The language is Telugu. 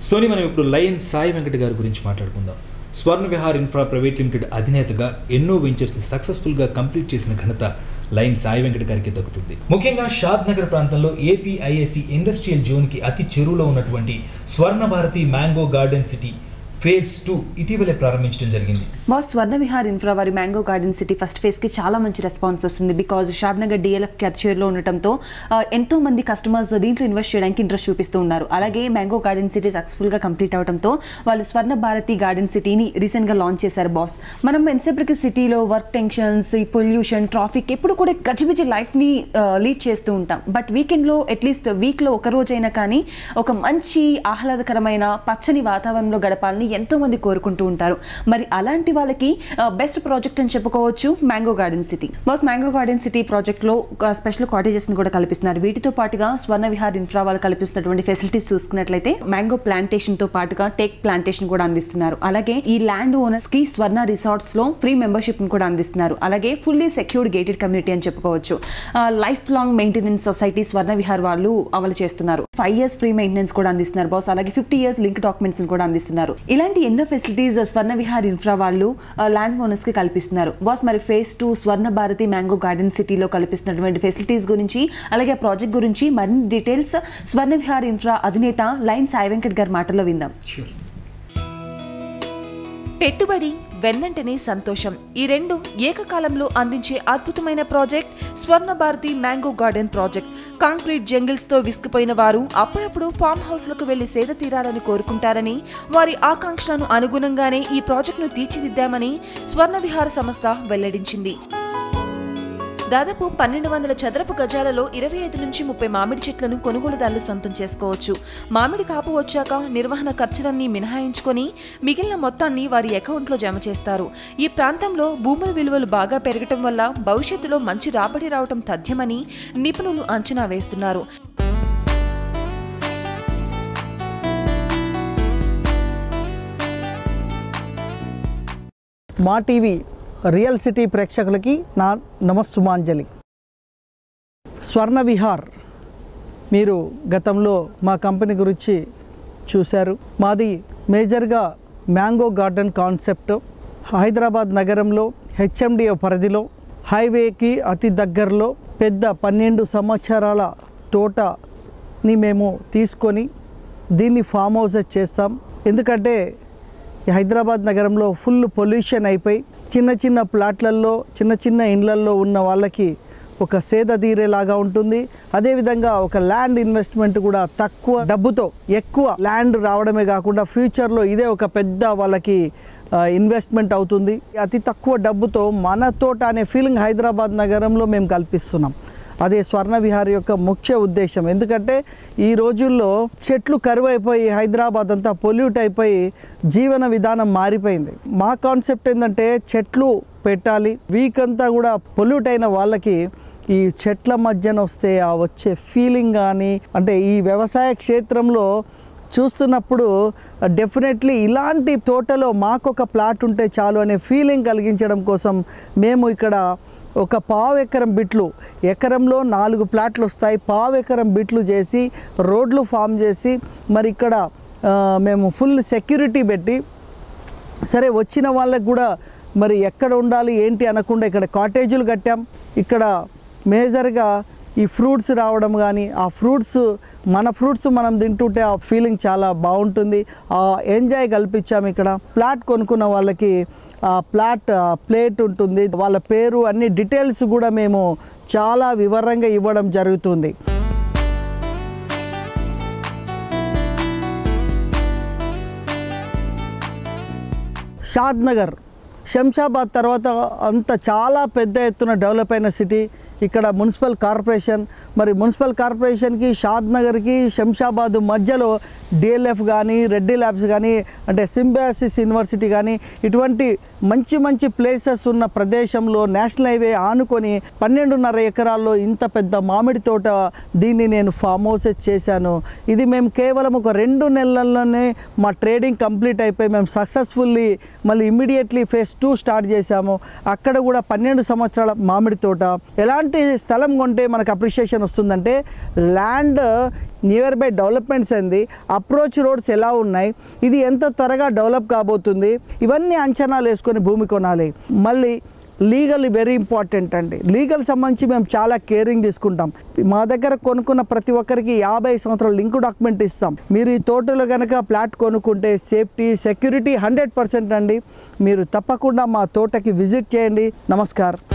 సోని మనం ఇప్పుడు లయన్ సాయి వెంకట గారి గురించి మాట్లాడుకుందాం. స్వర్ణ విహార్ ఇన్ఫ్రా ప్రైవేట్ లిమిటెడ్ అధినేతగా ఎన్నో వెంచర్స్ సక్సెస్ఫుల్గా కంప్లీట్ చేసిన ఘనత లయన్ సాయి వెంకట గారికి దక్కుతుంది. ముఖ్యంగా షాద్ నగర్ ప్రాంతంలో ఏపీఐఏసి ఇండస్ట్రియల్ జోన్కి అతి చెరువులో ఉన్నటువంటి Swarna Bharati mango garden city phase 2 ఇటీవలే ప్రారంభించడం జరిగింది. మా స్వర్ణ విహార్ ఇన్ఫ్రా వారి మ్యాంగో గార్డెన్ సిటీ ఫస్ట్ ఫేజ్కి చాలా మంచి రెస్పాన్స్ వస్తుంది. బికాజ్ షాద్ నగర్ డిఎల్ఎఫ్ క్యాచర్లో ఉండటంతో ఎంతో మంది కస్టమర్స్ దీంట్లో ఇన్వెస్ట్ చేయడానికి ఇంట్రెస్ట్ చూపిస్తూ ఉన్నారు. అలాగే మ్యాంగో గార్డెన్ సిటీ సక్సెస్ఫుల్గా కంప్లీట్ అవడంతో వాళ్ళు స్వర్ణ భారతి గార్డెన్ సిటీని రీసెంట్గా లాంచ్ చేశారు బాస్. మనం ఎంతసేపటికి సిటీలో వర్క్ టెన్షన్స్, ఈ పొల్యూషన్, ట్రాఫిక్ ఎప్పుడు కూడా గజిబిజి లైఫ్ని లీడ్ చేస్తూ ఉంటాం. బట్ వీకెండ్లో అట్లీస్ట్ వీక్లో ఒక రోజైనా కానీ ఒక మంచి ఆహ్లాదకరమైన పచ్చని వాతావరణంలో గడపాలని ఎంతో మంది కోరుకుంటూ ఉంటారు. మరి అలాంటి వాళ్ళకి బెస్ట్ ప్రాజెక్ట్ అని చెప్పుకోవచ్చు mango garden city. Boss mango garden city ప్రాజెక్ట్లో స్పెషల్ కాటేజెస్ ని కూడా కల్పిస్తున్నారు. వీటితో పాటుగా స్వర్ణ విహార్ ఇన్ఫ్రా వాళ్ళు కల్పిస్తున్నటువంటి ఫెసిలిటీస్ చూసుకున్నట్లయితే మ్యాంగో ప్లాంటేషన్ తో పాటుగా టేక్ ప్లాంటేషన్ కూడా అందిస్తున్నారు. అలాగే ఈ ల్యాండ్ ఓనర్స్ కి స్వర్ణ రిసార్ట్స్ లో ఫ్రీ మెంబర్షిప్ ని కూడా అందిస్తున్నారు. అలాగే ఫుల్లీ సెక్యూర్డ్ గేటెడ్ కమ్యూనిటీ అని చెప్పుకోవచ్చు. లైఫ్ లాంగ్ మెయింటెనెన్స్ సొసైటీ స్వర్ణ విహార్ వాళ్ళు అమలు చేస్తున్నారు. 5 years ఫ్రీ మెయింటెనెన్స్ కూడా అందిస్తున్నారు బాస్. అలాగే 50 years లింక్ డాక్యుమెంట్స్ కూడా అందిస్తున్నారు. ఇలాంటి ఎన్నో ఫెసిలిటీస్ స్వర్ణ విహార్ ఇన్ఫ్రా వాళ్ళు ల్యాండ్ ఓనర్స్ కి కల్పిస్తున్నారు బాస్. మరి ఫేజ్ 2 స్వర్ణ భారతి మ్యాంగో గార్డెన్ సిటీలో కల్పిస్తున్నటువంటి ఫెసిలిటీస్ గురించి అలాగే ప్రాజెక్ట్ గురించి మరిన్ని డీటెయిల్స్ స్వర్ణ విహార్ ఇన్ఫ్రా అధినేత లయన్ సాయి వెంకట్ గారి మాటల్లో విందాం. పెట్టుబడి వెన్నంటనే సంతోషం, ఈ రెండు ఏకకాలంలో అందించే అద్భుతమైన project Swarna Bharati mango garden project. Concrete jungles తో విసిగిపోయిన వారు అప్పుడప్పుడు ఫామ్ హౌస్లకు వెళ్లి సేద తీరాలని కోరుకుంటారని, వారి ఆకాంక్షలను అనుగుణంగానే ఈ ప్రాజెక్టును తీర్చిదిద్దామని స్వర్ణ విహార సంస్థ వెల్లడించింది. దాదాపు 1200 చదరపు గజాలలో 25 నుంచి 30 మామిడి చెట్లను కొనుగోలుదారులు సొంతం చేసుకోవచ్చు. మామిడి కాపు వచ్చాక నిర్వహణ ఖర్చులన్నీ మినహాయించుకొని మిగిలిన మొత్తాన్ని వారి అకౌంట్లో జమ చేస్తారు. ఈ ప్రాంతంలో భూముల విలువలు బాగా పెరగటం వల్ల భవిష్యత్తులో మంచి రాబడి రావటం తథ్యమని నిపుణులు అంచనా వేస్తున్నారు. మా టీవీ రియల్ సిటీ ప్రేక్షకులకి నా నమస్సుమాంజలి. స్వర్ణ విహార్ మీరు గతంలో మా కంపెనీ గురించి చూశారు. మాది మేజర్గా మ్యాంగో గార్డెన్ కాన్సెప్ట్ హైదరాబాద్ నగరంలో హెచ్ఎండిఏ పరిధిలో హైవేకి అతి దగ్గరలో పెద్ద 12 సంవత్సరాల తోటని మేము తీసుకొని దీన్ని ఫామ్ హౌసెస్ చేస్తాం. ఎందుకంటే హైదరాబాద్ నగరంలో ఫుల్ పొల్యూషన్ అయిపోయి చిన్న చిన్న ప్లాట్లల్లో చిన్న చిన్న ఇండ్లల్లో ఉన్న వాళ్ళకి ఒక సేద తీరేలాగా ఉంటుంది. అదేవిధంగా ఒక ల్యాండ్ ఇన్వెస్ట్మెంట్ కూడా తక్కువ డబ్బుతో ఎక్కువ ల్యాండ్ రావడమే కాకుండా ఫ్యూచర్లో ఇదే ఒక పెద్ద వాళ్ళకి ఇన్వెస్ట్మెంట్ అవుతుంది. అతి తక్కువ డబ్బుతో మన తోట అనే ఫీలింగ్ హైదరాబాద్ నగరంలో మేము కల్పిస్తున్నాం. అదే స్వర్ణ విహార్ యొక్క ముఖ్య ఉద్దేశం. ఎందుకంటే ఈ రోజుల్లో చెట్లు కరువైపోయి హైదరాబాద్ అంతా పొల్యూట్ అయిపోయి జీవన విధానం మారిపోయింది. మా కాన్సెప్ట్ ఏంటంటే చెట్లు పెట్టాలి. వీక్ అంతా కూడా పొల్యూట్ అయిన వాళ్ళకి ఈ చెట్ల మధ్యన వస్తే ఆ వచ్చే ఫీలింగ్ కానీ అంటే ఈ వ్యవసాయ క్షేత్రంలో చూస్తున్నప్పుడు డెఫినెట్లీ ఇలాంటి తోటలో మాకొక ప్లాట్ ఉంటే చాలు అనే ఫీలింగ్ కలిగించడం కోసం మేము ఇక్కడ ఒక 1/2 ఎకరం బిట్లు, ఎకరంలో 4 ప్లాట్లు వస్తాయి, 1/2 ఎకరం బిట్లు చేసి రోడ్లు ఫామ్ చేసి మరి ఇక్కడ మేము ఫుల్ సెక్యూరిటీ పెట్టి సరే వచ్చిన వాళ్ళకు కూడా మరి ఎక్కడ ఉండాలి ఏంటి అనకుండా ఇక్కడ కాటేజీలు కట్టాం. ఇక్కడ మేజర్గా ఈ ఫ్రూట్స్ రావడం కానీ ఆ ఫ్రూట్స్ మన ఫ్రూట్స్ మనం తింటుంటే ఆ ఫీలింగ్ చాలా బాగుంటుంది. ఆ ఎంజాయ్ కల్పించాము. ఇక్కడ ప్లాట్ కొనుక్కున్న వాళ్ళకి ఆ ప్లాట్ ప్లేట్ ఉంటుంది, వాళ్ళ పేరు అన్ని డీటెయిల్స్ కూడా మేము చాలా వివరంగా ఇవ్వడం జరుగుతుంది. షాద్ నగర్ శంషాబాద్ తర్వాత అంత చాలా పెద్ద ఎత్తున డెవలప్ అయిన సిటీ. ఇక్కడ మున్సిపల్ కార్పొరేషన్ మరి మున్సిపల్ కార్పొరేషన్కి షాద్ నగర్కి శంషాబాద్ మధ్యలో డిఎల్ఎఫ్ కానీ రెడ్డి ల్యాబ్స్ కానీ అంటే సింబయాసిస్ యూనివర్సిటీ కానీ ఇటువంటి మంచి మంచి ప్లేసెస్ ఉన్న ప్రదేశంలో నేషనల్ హైవే ఆనుకొని 12.5 ఎకరాల్లో ఇంత పెద్ద మామిడి తోట, దీన్ని నేను ఫామ్ హౌసెస్ చేశాను. ఇది మేము కేవలం ఒక 2 నెలల్లోనే మా ట్రేడింగ్ కంప్లీట్ అయిపోయి మేము సక్సెస్ఫుల్లీ మళ్ళీ ఇమ్మీడియట్లీ ఫేజ్ 2 స్టార్ట్ చేశాము. అక్కడ కూడా 12 సంవత్సరాల మామిడి తోట. ఎలాంటి స్థలం కొంటే మనకు అప్రిషియేషన్ వస్తుందంటే ల్యాండ్ నియర్ బై డెవలప్మెంట్స్ అంది, అప్రోచ్ రోడ్స్ ఎలా ఉన్నాయి, ఇది ఎంత త్వరగా డెవలప్ కాబోతుంది, ఇవన్నీ అంచనాలు వేసుకొని భూమి కొనాలి. మళ్ళీ లీగల్ వెరీ ఇంపార్టెంట్ అండి. లీగల్ సంబంధించి మేము చాలా కేరింగ్ తీసుకుంటాం. మా దగ్గర కొనుక్కున్న ప్రతి ఒక్కరికి 50 సంవత్సరాల లింక్ డాక్యుమెంట్ ఇస్తాం. మీరు ఈ తోటలో కనుక ప్లాట్ కొనుక్కుంటే సేఫ్టీ సెక్యూరిటీ 100% అండి. మీరు తప్పకుండా మా తోటకి విజిట్ చేయండి. నమస్కారం.